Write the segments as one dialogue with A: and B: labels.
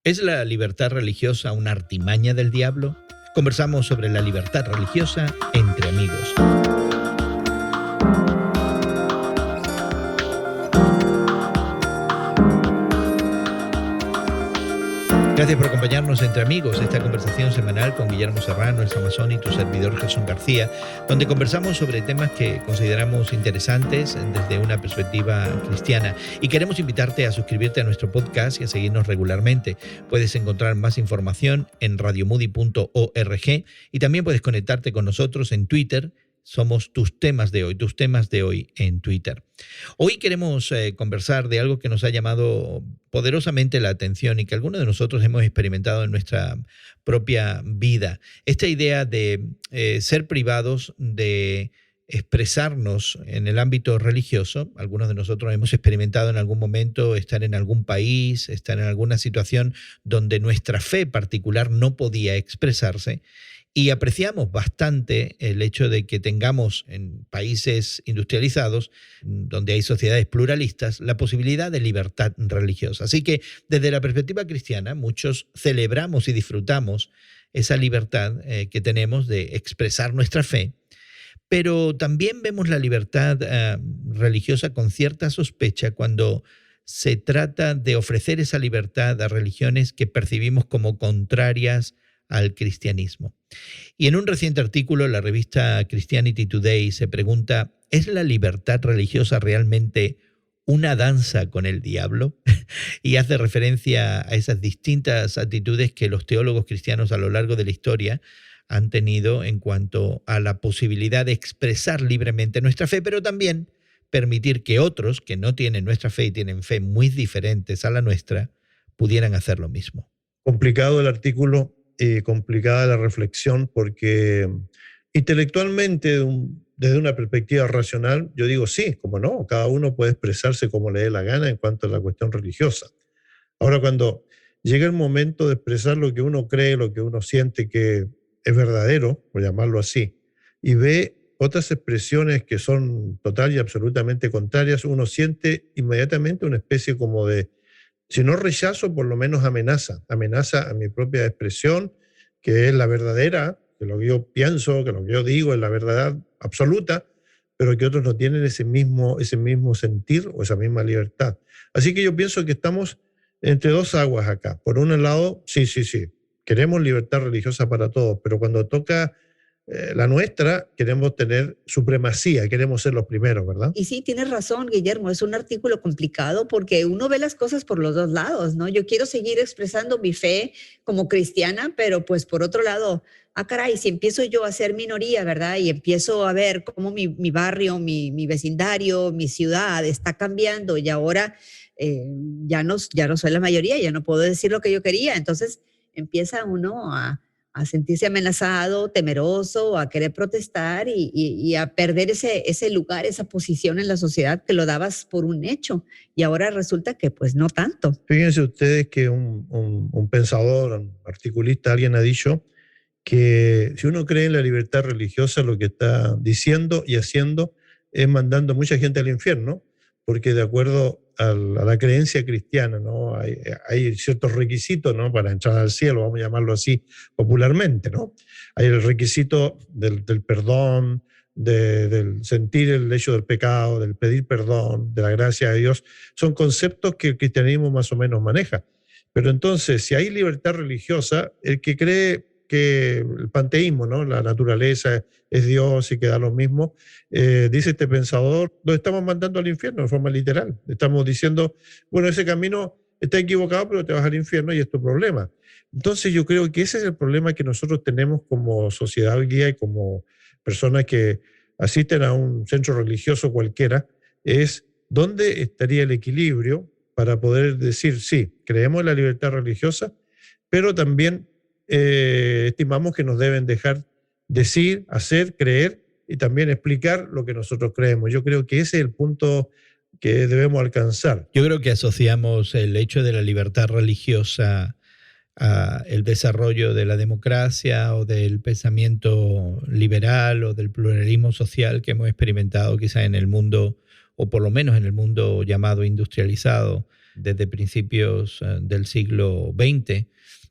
A: ¿Es la libertad religiosa una artimaña del diablo? Conversamos sobre la libertad religiosa entre amigos. Gracias por acompañarnos entre amigos, esta conversación semanal con Guillermo Serrano, el Samazón y tu servidor Jesús García, donde conversamos sobre temas que consideramos interesantes desde una perspectiva cristiana. Y queremos invitarte a suscribirte a nuestro podcast y a seguirnos regularmente. Puedes encontrar más información en radiomoody.org y también puedes conectarte con nosotros en Twitter. Somos tus temas de hoy en Twitter. Hoy queremos conversar de algo que nos ha llamado poderosamente la atención y que algunos de nosotros hemos experimentado en nuestra propia vida. Esta idea de ser privados de expresarnos en el ámbito religioso. Algunos de nosotros hemos experimentado en algún momento estar en algún país, estar en alguna situación donde nuestra fe particular no podía expresarse. Y apreciamos bastante el hecho de que tengamos en países industrializados, donde hay sociedades pluralistas, la posibilidad de libertad religiosa. Así que desde la perspectiva cristiana, muchos celebramos y disfrutamos esa libertad que tenemos de expresar nuestra fe, pero también vemos la libertad religiosa con cierta sospecha cuando se trata de ofrecer esa libertad a religiones que percibimos como contrarias al cristianismo. Y en un reciente artículo, la revista Christianity Today se pregunta, ¿es la libertad religiosa realmente una danza con el diablo? Y hace referencia a esas distintas actitudes que los teólogos cristianos a lo largo de la historia han tenido en cuanto a la posibilidad de expresar libremente nuestra fe, pero también permitir que otros que no tienen nuestra fe y tienen fe muy diferentes a la nuestra, pudieran hacer lo mismo.
B: Complicado el artículo. Complicada la reflexión porque intelectualmente, desde una perspectiva racional, yo digo sí, como no, cada uno puede expresarse como le dé la gana en cuanto a la cuestión religiosa. Ahora, cuando llega el momento de expresar lo que uno cree, lo que uno siente que es verdadero, por llamarlo así, y ve otras expresiones que son total y absolutamente contrarias, uno siente inmediatamente una especie como de, si no rechazo, por lo menos amenaza a mi propia expresión, que es la verdadera, que lo que yo pienso, que lo que yo digo es la verdad absoluta, pero que otros no tienen ese mismo sentir o esa misma libertad. Así que yo pienso que estamos entre dos aguas acá. Por un lado, sí, queremos libertad religiosa para todos, pero cuando toca la nuestra, queremos tener supremacía, queremos ser los primeros, ¿verdad?
C: Y sí, tienes razón, Guillermo, es un artículo complicado porque uno ve las cosas por los dos lados, ¿no? Yo quiero seguir expresando mi fe como cristiana, pero pues por otro lado, caray, si empiezo yo a ser minoría, ¿verdad? Y empiezo a ver cómo mi barrio, mi vecindario, mi ciudad está cambiando y ahora ya no soy la mayoría, ya no puedo decir lo que yo quería, entonces empieza uno a sentirse amenazado, temeroso, a querer protestar y a perder ese lugar, esa posición en la sociedad que lo dabas por un hecho. Y ahora resulta que pues no tanto.
B: Fíjense ustedes que un pensador, un articulista, alguien ha dicho que si uno cree en la libertad religiosa, lo que está diciendo y haciendo es mandando mucha gente al infierno, porque de acuerdo a la creencia cristiana, ¿no? Hay ciertos requisitos, ¿no? Para entrar al cielo, vamos a llamarlo así popularmente, ¿no? Hay el requisito del perdón, del sentir el hecho del pecado, del pedir perdón, de la gracia de Dios. Son conceptos que el cristianismo más o menos maneja. Pero entonces, si hay libertad religiosa, el que cree que el panteísmo, ¿no? La naturaleza es Dios y que da lo mismo, dice este pensador, lo estamos mandando al infierno de forma literal. Estamos diciendo, bueno, ese camino está equivocado, pero te vas al infierno y es tu problema. Entonces yo creo que ese es el problema que nosotros tenemos como sociedad hoy día y como personas que asisten a un centro religioso cualquiera, es dónde estaría el equilibrio para poder decir, sí, creemos en la libertad religiosa, pero también estimamos que nos deben dejar decir, hacer, creer y también explicar lo que nosotros creemos. Yo creo que ese es el punto que debemos alcanzar.
A: Yo creo que asociamos el hecho de la libertad religiosa a el desarrollo de la democracia o del pensamiento liberal o del pluralismo social que hemos experimentado quizá en el mundo, o por lo menos en el mundo llamado industrializado desde principios del siglo XX,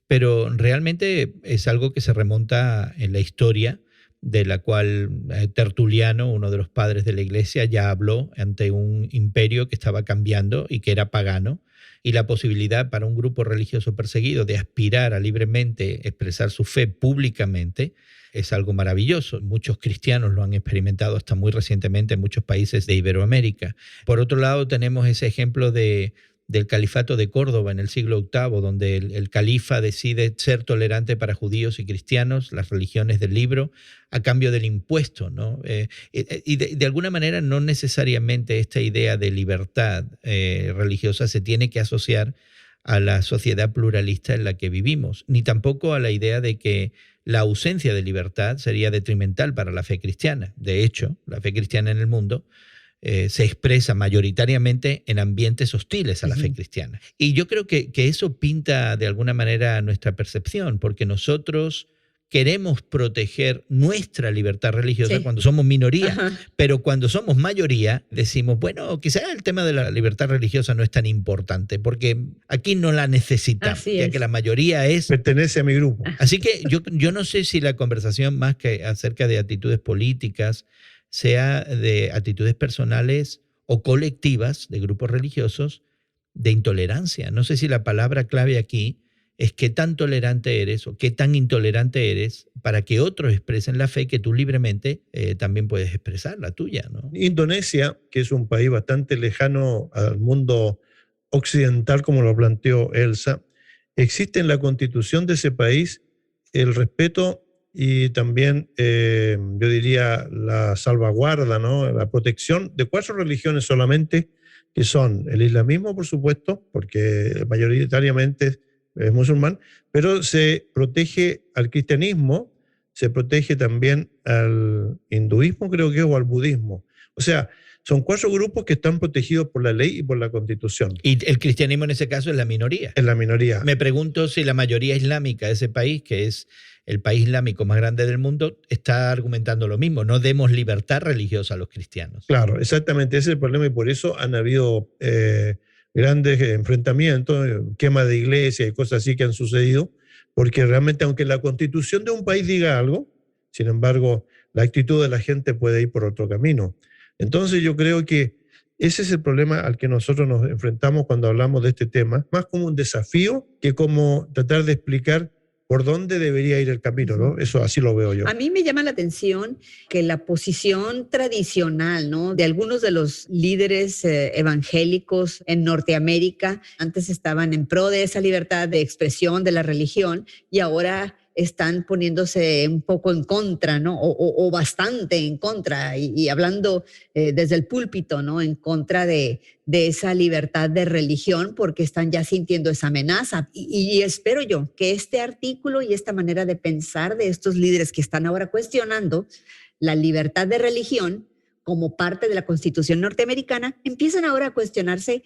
A: pero realmente es algo que se remonta en la historia, de la cual Tertuliano, uno de los padres de la Iglesia, ya habló ante un imperio que estaba cambiando y que era pagano, y la posibilidad para un grupo religioso perseguido de aspirar a libremente expresar su fe públicamente es algo maravilloso. Muchos cristianos lo han experimentado hasta muy recientemente en muchos países de Iberoamérica. Por otro lado, tenemos ese ejemplo del califato de Córdoba en el siglo VIII, donde el califa decide ser tolerante para judíos y cristianos, las religiones del libro, a cambio del impuesto, ¿no? Y de alguna manera no necesariamente esta idea de libertad religiosa se tiene que asociar a la sociedad pluralista en la que vivimos, ni tampoco a la idea de que la ausencia de libertad sería detrimental para la fe cristiana. De hecho, la fe cristiana en el mundo se expresa mayoritariamente en ambientes hostiles a la fe cristiana. Y yo creo que eso pinta de alguna manera nuestra percepción, porque nosotros queremos proteger nuestra libertad religiosa cuando somos minoría, pero cuando somos mayoría decimos, bueno, quizás el tema de la libertad religiosa no es tan importante, porque aquí no la necesitamos, ya que la mayoría
B: pertenece a mi grupo.
A: Así que yo no sé si la conversación más que acerca de actitudes políticas sea de actitudes personales o colectivas de grupos religiosos de intolerancia. No sé si la palabra clave aquí es qué tan tolerante eres o qué tan intolerante eres para que otros expresen la fe que tú libremente también puedes expresar, la tuya, ¿no?
B: Indonesia, que es un país bastante lejano al mundo occidental, como lo planteó Elsa, existe en la constitución de ese país el respeto y también, yo diría, la salvaguarda, ¿no? La protección de 4 religiones solamente, que son el islamismo, por supuesto, porque mayoritariamente es musulmán, pero se protege al cristianismo, se protege también al hinduismo, creo que, o al budismo. O sea, son 4 grupos que están protegidos por la ley y por la Constitución.
A: Y el cristianismo en ese caso es la minoría.
B: Es la minoría.
A: Me pregunto si la mayoría islámica de ese país, que es el país islámico más grande del mundo, está argumentando lo mismo. No demos libertad religiosa a los cristianos.
B: Claro, exactamente, ese es el problema y por eso han habido grandes enfrentamientos, quema de iglesias y cosas así que han sucedido, porque realmente aunque la constitución de un país diga algo, sin embargo, la actitud de la gente puede ir por otro camino. Entonces yo creo que ese es el problema al que nosotros nos enfrentamos cuando hablamos de este tema, más como un desafío que como tratar de explicar por dónde debería ir el camino, ¿no? Eso así lo veo yo.
C: A mí me llama la atención que la posición tradicional, ¿no?, de algunos de los líderes evangélicos en Norteamérica, antes estaban en pro de esa libertad de expresión de la religión y ahora están poniéndose un poco en contra, ¿no? O bastante en contra y hablando desde el púlpito, ¿no?, en contra de esa libertad de religión porque están ya sintiendo esa amenaza. Y espero yo que este artículo y esta manera de pensar de estos líderes que están ahora cuestionando la libertad de religión como parte de la Constitución norteamericana, empiezan ahora a cuestionarse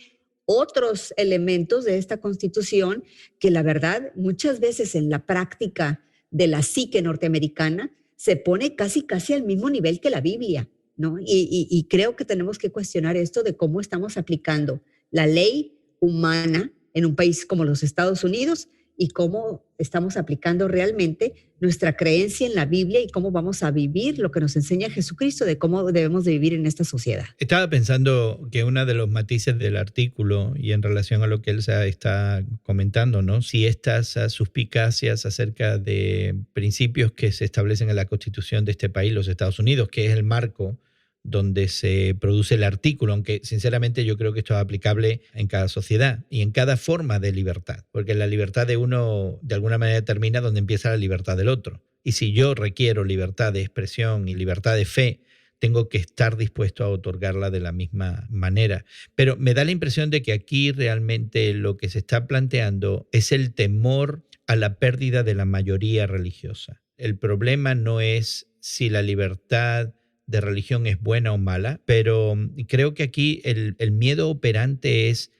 C: otros elementos de esta Constitución que la verdad muchas veces en la práctica de la psique norteamericana se pone casi al mismo nivel que la Biblia, ¿no? Y creo que tenemos que cuestionar esto de cómo estamos aplicando la ley humana en un país como los Estados Unidos y cómo estamos aplicando realmente nuestra creencia en la Biblia y cómo vamos a vivir lo que nos enseña Jesucristo de cómo debemos de vivir en esta sociedad.
A: Estaba pensando que uno de los matices del artículo y en relación a lo que Elsa está comentando, ¿no?, si estas suspicacias acerca de principios que se establecen en la Constitución de este país, los Estados Unidos, que es el marco donde se produce el artículo, aunque sinceramente yo creo que esto es aplicable en cada sociedad y en cada forma de libertad, porque la libertad de uno de alguna manera termina donde empieza la libertad del otro. Y si yo requiero libertad de expresión y libertad de fe, tengo que estar dispuesto a otorgarla de la misma manera. Pero me da la impresión de que aquí realmente lo que se está planteando es el temor a la pérdida de la mayoría religiosa. El problema no es si la libertad de religión es buena o mala, pero creo que aquí el miedo operante es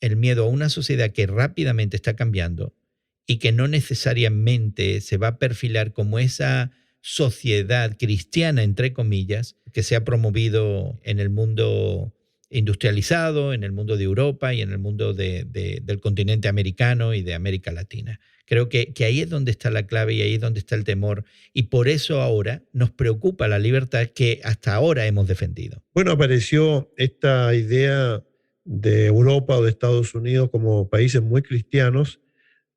A: el miedo a una sociedad que rápidamente está cambiando y que no necesariamente se va a perfilar como esa sociedad cristiana, entre comillas, que se ha promovido en el mundo industrializado, en el mundo de Europa y en el mundo del continente americano y de América Latina. Creo que ahí es donde está la clave y ahí es donde está el temor. Y por eso ahora nos preocupa la libertad que hasta ahora hemos defendido.
B: Bueno, apareció esta idea de Europa o de Estados Unidos como países muy cristianos.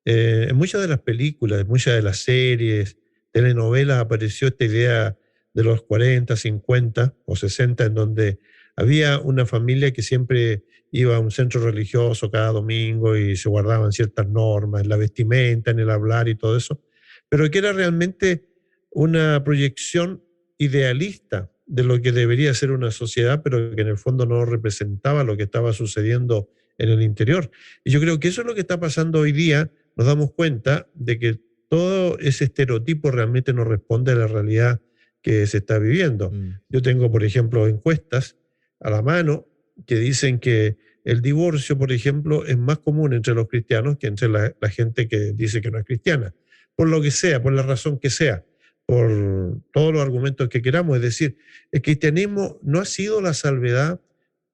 B: En muchas de las películas, en muchas de las series, telenovelas, apareció esta idea de los 40, 50 o 60, en donde había una familia que siempre iba a un centro religioso cada domingo y se guardaban ciertas normas en la vestimenta, en el hablar y todo eso, pero que era realmente una proyección idealista de lo que debería ser una sociedad, pero que en el fondo no representaba lo que estaba sucediendo en el interior. Y yo creo que eso es lo que está pasando hoy día. Nos damos cuenta de que todo ese estereotipo realmente no responde a la realidad que se está viviendo. Yo tengo, por ejemplo, encuestas a la mano que dicen que el divorcio, por ejemplo, es más común entre los cristianos que entre la gente que dice que no es cristiana. Por lo que sea, por la razón que sea, por todos los argumentos que queramos. Es decir, el cristianismo no ha sido la salvedad,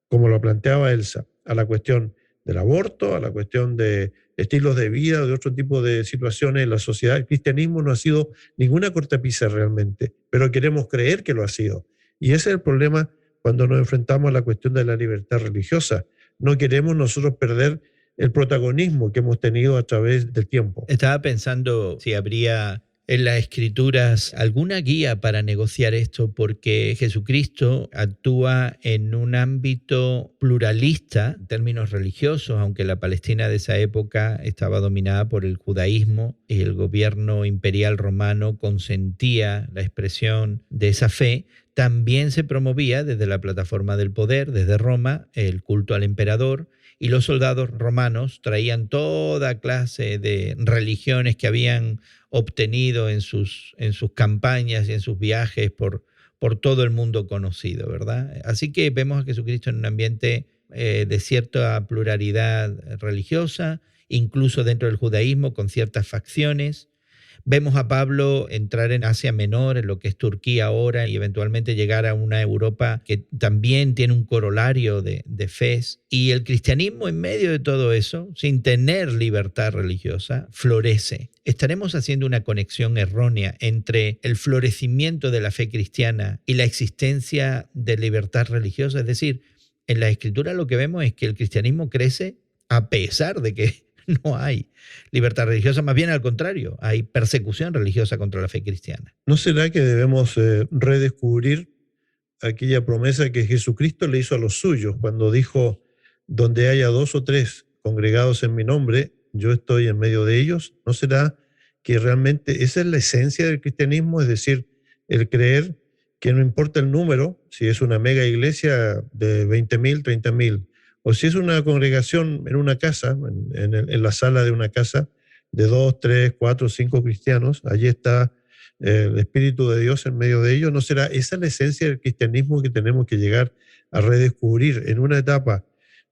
B: como lo planteaba Elsa, a la cuestión del aborto, a la cuestión de estilos de vida o de otro tipo de situaciones en la sociedad. El cristianismo no ha sido ninguna cortapisa realmente, pero queremos creer que lo ha sido. Y ese es el problema cuando nos enfrentamos a la cuestión de la libertad religiosa. No queremos nosotros perder el protagonismo que hemos tenido a través del tiempo.
A: Estaba pensando si habría en las Escrituras alguna guía para negociar esto, porque Jesucristo actúa en un ámbito pluralista en términos religiosos, aunque la Palestina de esa época estaba dominada por el judaísmo y el gobierno imperial romano consentía la expresión de esa fe. También se promovía desde la plataforma del poder, desde Roma, el culto al emperador, y los soldados romanos traían toda clase de religiones que habían obtenido en sus campañas y en sus viajes por todo el mundo conocido, ¿verdad? Así que vemos a Jesucristo en un ambiente de cierta pluralidad religiosa, incluso dentro del judaísmo, con ciertas facciones. Vemos a Pablo entrar en Asia Menor, en lo que es Turquía ahora, y eventualmente llegar a una Europa que también tiene un corolario de fes. Y el cristianismo en medio de todo eso, sin tener libertad religiosa, florece. ¿Estaremos haciendo una conexión errónea entre el florecimiento de la fe cristiana y la existencia de libertad religiosa? Es decir, en la Escritura lo que vemos es que el cristianismo crece a pesar de que no hay libertad religiosa, más bien al contrario, hay persecución religiosa contra la fe cristiana.
B: ¿No será que debemos redescubrir aquella promesa que Jesucristo le hizo a los suyos cuando dijo, donde haya 2 o 3 congregados en mi nombre, yo estoy en medio de ellos? ¿No será que realmente esa es la esencia del cristianismo? Es decir, el creer que no importa el número, si es una mega iglesia de 20.000, 30.000, o si es una congregación en una casa, en la sala de una casa, de 2, 3, 4, 5 cristianos, allí está el Espíritu de Dios en medio de ellos. ¿No será esa la esencia del cristianismo que tenemos que llegar a redescubrir en una etapa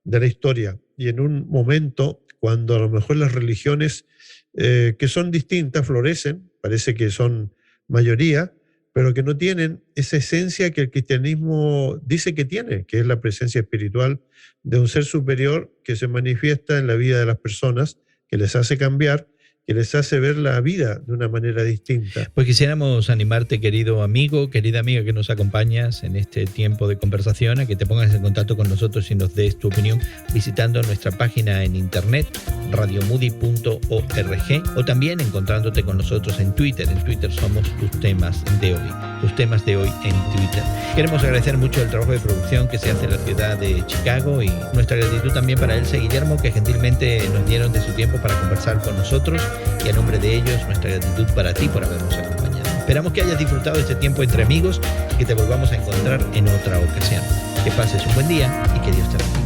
B: de la historia y en un momento cuando a lo mejor las religiones que son distintas florecen, parece que son mayoría, pero que no tienen esa esencia que el cristianismo dice que tiene, que es la presencia espiritual de un ser superior que se manifiesta en la vida de las personas, que les hace cambiar, que les hace ver la vida de una manera distinta.
A: Pues quisiéramos animarte, querido amigo, querida amiga que nos acompañas en este tiempo de conversación, a que te pongas en contacto con nosotros y nos des tu opinión visitando nuestra página en internet, radiomoody.org, o también encontrándote con nosotros en Twitter. En Twitter somos tus temas de hoy en Twitter. Queremos agradecer mucho el trabajo de producción que se hace en la ciudad de Chicago y nuestra gratitud también para Elsa y Guillermo, que gentilmente nos dieron de su tiempo para conversar con nosotros. Y a nombre de ellos, nuestra gratitud para ti por habernos acompañado. Esperamos que hayas disfrutado de este tiempo entre amigos y que te volvamos a encontrar en otra ocasión. Que pases un buen día y que Dios te bendiga.